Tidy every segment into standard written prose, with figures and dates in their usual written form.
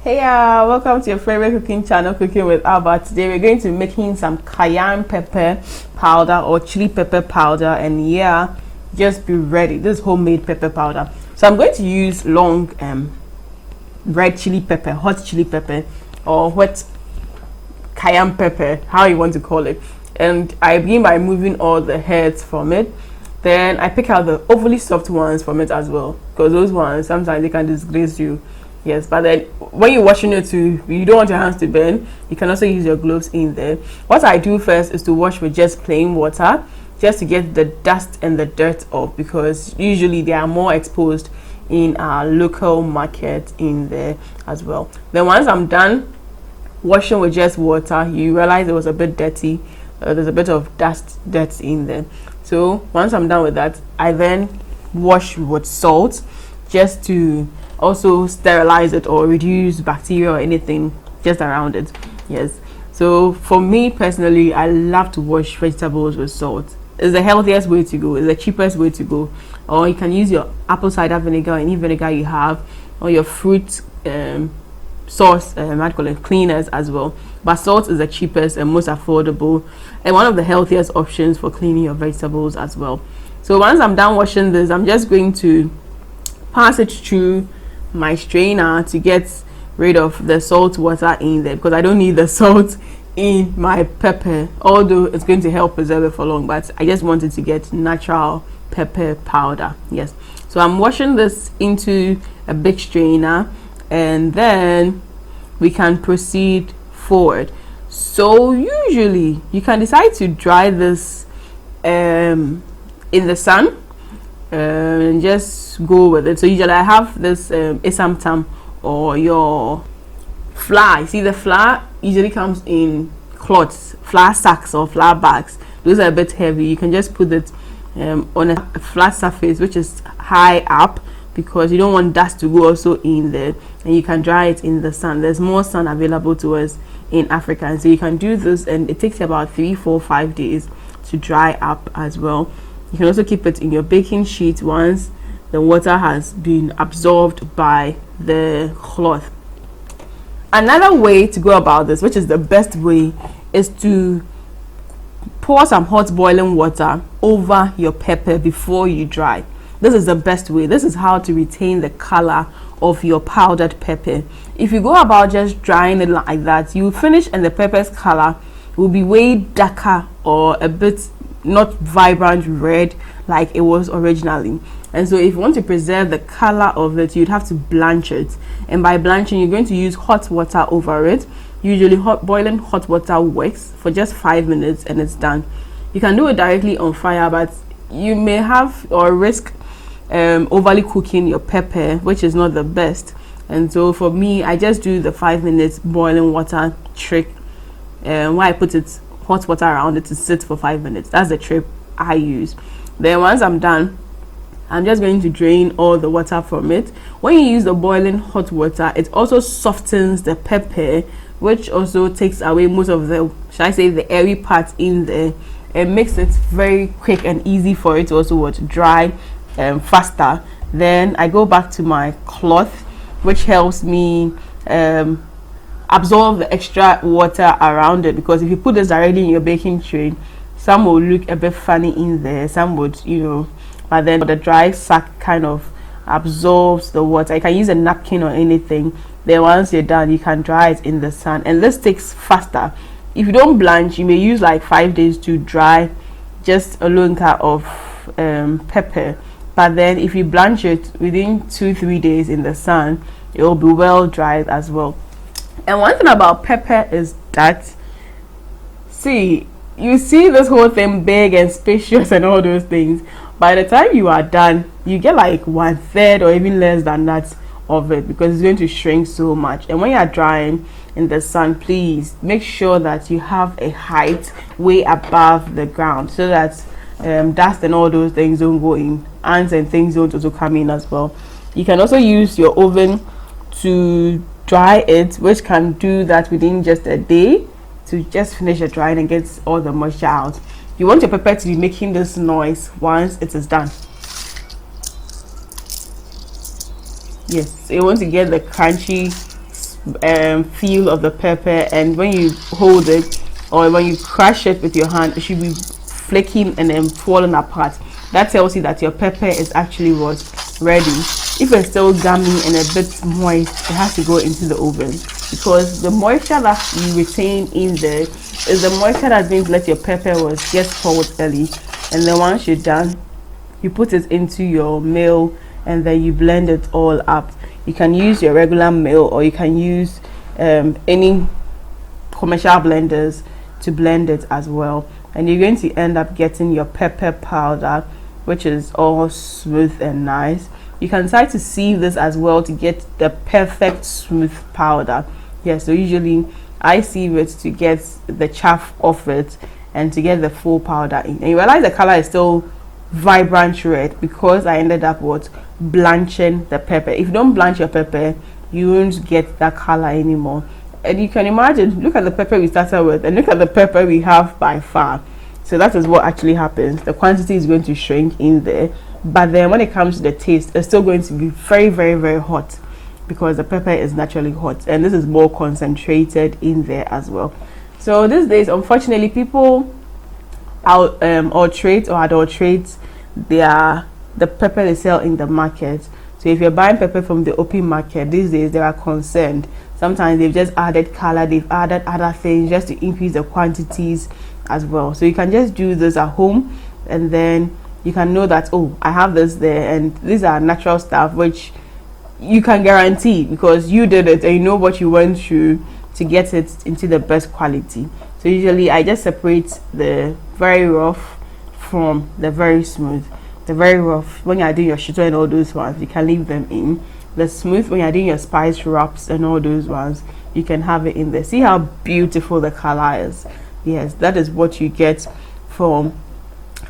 Hey, welcome to your favorite cooking channel, Cooking with Albert. Today we're going to be making some cayenne pepper powder or chili pepper powder, and yeah, just be ready. This is homemade pepper powder. So I'm going to use long red chili pepper, hot chili pepper, or wet cayenne pepper, how you want to call it. And I begin by removing all the heads from it. Then I pick out the overly soft ones from it as well, because those ones sometimes they can disgrace you. Yes, but then when you're washing it too, you don't want your hands to burn. You can also use your gloves in there. What I do first is to wash with just plain water, just to get the dust and the dirt off, because usually they are more exposed in our local market in there as well. Then once I'm done washing with just water, you realize it was a bit dirty. There's a bit of dirt in there. So once I'm done with that, I then wash with salt, just to also sterilize it or reduce bacteria or anything just around it. Yes, so for me personally, I love to wash vegetables with salt. It's the healthiest way to go, it's the cheapest way to go. Or you can use your apple cider vinegar, any vinegar you have, or your fruit sauce, I'd call it cleaners as well. But salt is the cheapest and most affordable, and one of the healthiest options for cleaning your vegetables as well. So once I'm done washing this, I'm just going to pass it through my strainer to get rid of the salt water in there, because I don't need the salt in my pepper, although it's going to help preserve it for long, but I just wanted to get natural pepper powder. Yes, so I'm washing this into a big strainer, and then we can proceed forward. So usually you can decide to dry this in the sun and just go with it. So usually I have this isamtam, or your flour. You see, the flour usually comes in cloths, flour sacks or flour bags. Those are a bit heavy. You can just put it on a flat surface which is high up, because you don't want dust to go also in there, and you can dry it in the sun. There's more sun available to us in Africa, and so you can do this, and it takes about 3, 4, 5 days to dry up as well. You can also keep it in your baking sheet once the water has been absorbed by the cloth. Another way to go about this, which is the best way, is to pour some hot boiling water over your pepper before you dry. This is the best way. This is how to retain the color of your powdered pepper. If you go about just drying it like that, you finish and the pepper's color will be way darker, or a bit not vibrant red like it was originally. And so if you want to preserve the color of it, you'd have to blanch it, and by blanching you're going to use hot water over it. Usually boiling hot water works for just 5 minutes and it's done. You can do it directly on fire, but you may have or risk overly cooking your pepper, which is not the best. And so for me, I just do the 5 minutes boiling water trick, where I put it hot water around it to sit for 5 minutes. That's the trick I use. Then once I'm done, I'm just going to drain all the water from it. When you use the boiling hot water, it also softens the pepper, which also takes away most of the, should I say, the airy part in there. It makes it very quick and easy for it to also dry faster. Then I go back to my cloth, which helps me absorb the extra water around it, because if you put this directly in your baking tray, some will look a bit funny in there, some would, but then the dry sack kind of absorbs the water. You can use a napkin or anything. Then once you're done, you can dry it in the sun, and this takes faster. If you don't blanch, you may use like 5 days to dry just a lunka of pepper, but then if you blanch it within 2-3 days in the sun, it will be well dried as well. And one thing about pepper is that, you see this whole thing big and spacious and all those things. By the time you are done, you get like 1/3 or even less than that of it, because it's going to shrink so much. And when you are drying in the sun, please make sure that you have a height way above the ground, so that dust and all those things don't go in, ants and things don't also come in as well. You can also use your oven to dry it, which can do that within just a day, to just finish the drying and get all the moisture out. You want your pepper to be making this noise once it is done. Yes, so you want to get the crunchy feel of the pepper, and when you hold it or when you crush it with your hand, it should be flaking and then falling apart. That tells you that your pepper is actually ready. If it's still gummy and a bit moist, it has to go into the oven, because the moisture that you retain in there is the moisture that's going to let your pepper get cold early. And then once you're done, you put it into your mill and then you blend it all up. You can use your regular mill, or you can use any commercial blenders to blend it as well, and you're going to end up getting your pepper powder, which is all smooth and nice. You can try to sieve this as well to get the perfect smooth powder. Yeah, so usually I sieve it to get the chaff off it and to get the full powder in. And you realize the color is still vibrant red because I ended up blanching the pepper. If you don't blanch your pepper, you won't get that color anymore. And you can imagine, look at the pepper we started with and look at the pepper we have by far. So that is what actually happens. The quantity is going to shrink in there, but then when it comes to the taste, it's still going to be very, very, very hot, because the pepper is naturally hot, and this is more concentrated in there as well. So these days, unfortunately, people adulterate the pepper they sell in the market. So if you're buying pepper from the open market these days, they are concerned. Sometimes they've just added color, they've added other things just to increase the quantities as well. So you can just do this at home, and then you can know that, oh, I have this there, and these are natural stuff which you can guarantee because you did it and you know what you went through to get it into the best quality. So usually I just separate the very rough from the very smooth. The very rough, when you're doing your shito and all those ones, you can leave them in. The smooth, when you're doing your spice wraps and all those ones, you can have it in there. See how beautiful the color is? Yes, that is what you get from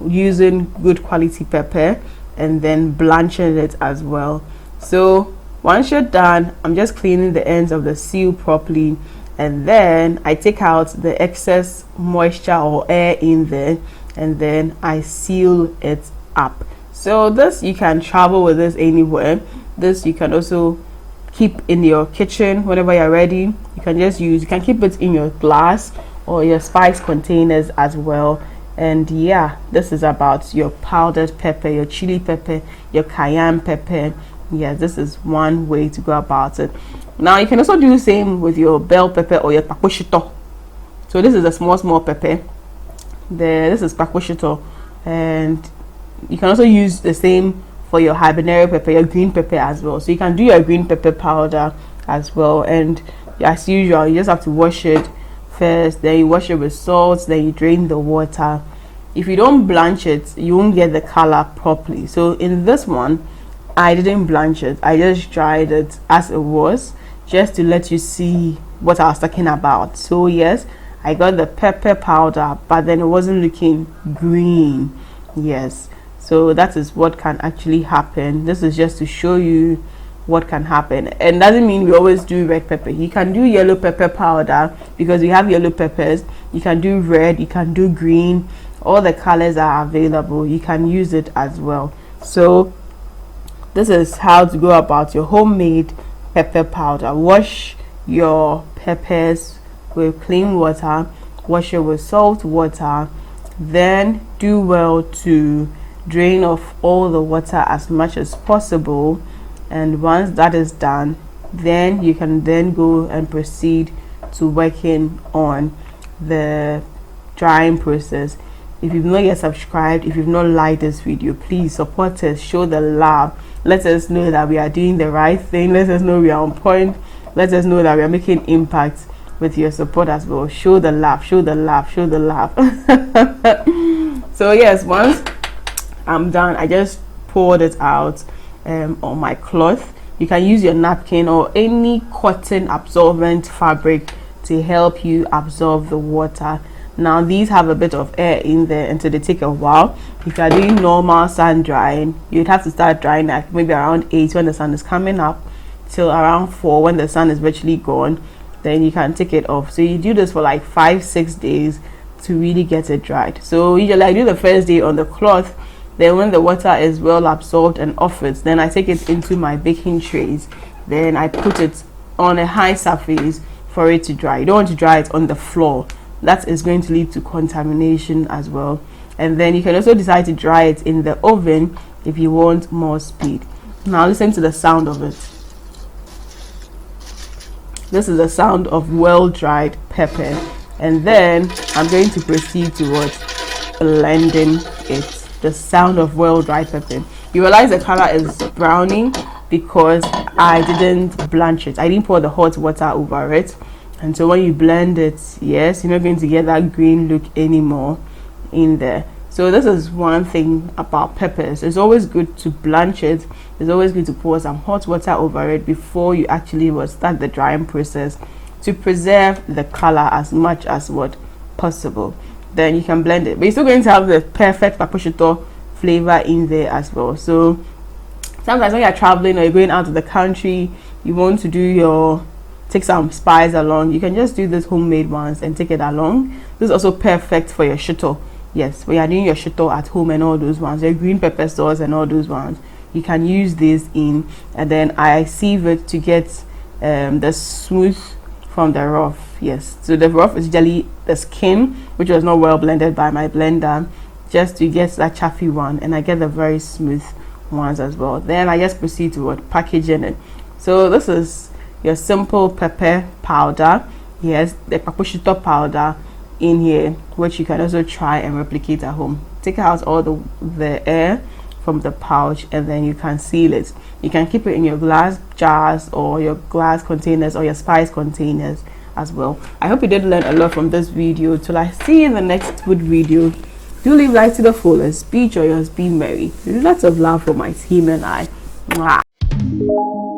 using good quality pepper and then blanching it as well. So once you're done, I'm just cleaning the ends of the seal properly, and then I take out the excess moisture or air in there, and then I seal it up. So this, you can travel with this anywhere. This you can also keep in your kitchen whenever you're ready. You can just use, you can keep it in your glass or your spice containers as well. And yeah, this is about your powdered pepper, your chili pepper, your cayenne pepper. Yeah, this is one way to go about it. Now you can also do the same with your bell pepper or your pakoshito. So this is a small pepper. This is pakoshito, and you can also use the same for your habanero pepper, your green pepper as well. So you can do your green pepper powder as well, and as usual, you just have to wash it first, then you wash it with salt, then you drain the water. If you don't blanch it, you won't get the color properly. So in this one, I didn't blanch it, I just dried it as it was, just to let you see what I was talking about. So yes, I got the pepper powder, but then it wasn't looking green. Yes, so that is what can actually happen. This is just to show you what can happen, and doesn't mean we always do red pepper. You can do yellow pepper powder because we have yellow peppers. You can do red, you can do green, all the colors are available. You can use it as well. So this is how to go about your homemade pepper powder. Wash your peppers with clean water, wash it with salt water, then do well to drain off all the water as much as possible. And once that is done, then you can then go and proceed to working on the drying process. If you've not yet subscribed, if you've not liked this video, please support us, show the love, let us know that we are doing the right thing, let us know we are on point, let us know that we are making impact with your support as well. Show the love, show the love, show the love. So yes, once I'm done, I just poured it out on my cloth. You can use your napkin or any cotton absorbent fabric to help you absorb the water. Now these have a bit of air in there, and so they take a while. If you are doing normal sun drying, you'd have to start drying at maybe around 8 when the sun is coming up till around 4 when the sun is virtually gone. Then you can take it off. So you do this for like 5-6 days to really get it dried. So usually I do the first day on the cloth, then when the water is well absorbed and off it, then I take it into my baking trays, then I put it on a high surface for it to dry. You don't want to dry it on the floor. That is going to lead to contamination as well. And then you can also decide to dry it in the oven if you want more speed. Now listen to the sound of it. This is the sound of well dried pepper. And then I'm going to proceed to what? Blending it. The sound of well dried pepper. You realize the color is browning because I didn't blanch it. I didn't pour the hot water over it. And so when you blend it, yes, you're not going to get that green look anymore in there. So this is one thing about peppers. It's always good to blanch it. It's always good to pour some hot water over it before you actually will start the drying process, to preserve the color as much as what possible. Then you can blend it, but you're still going to have the perfect paposhito flavor in there as well. So sometimes when you're traveling or you're going out of the country, you want to do take some spice along, you can just do this homemade ones and take it along. This is also perfect for your shito. Yes, when you're doing your shito at home and all those ones, your green pepper sauce and all those ones, you can use this in. And then I sieve it to get the smooth from the rough. Yes, so the rough is usually the skin, which was not well blended by my blender, just to get that chaffy one, and I get the very smooth ones as well. Then I just proceed to packaging it. So this is your simple pepper powder. Yes, the paposhito powder in here, which you can also try and replicate at home. Take out all the air from the pouch, and then you can seal it. You can keep it in your glass jars or your glass containers or your spice containers as well. I hope you did learn a lot from this video. Till I see you in the next food video, do live life to the fullest, be joyous, be merry. Lots of love for my team and I. Mwah.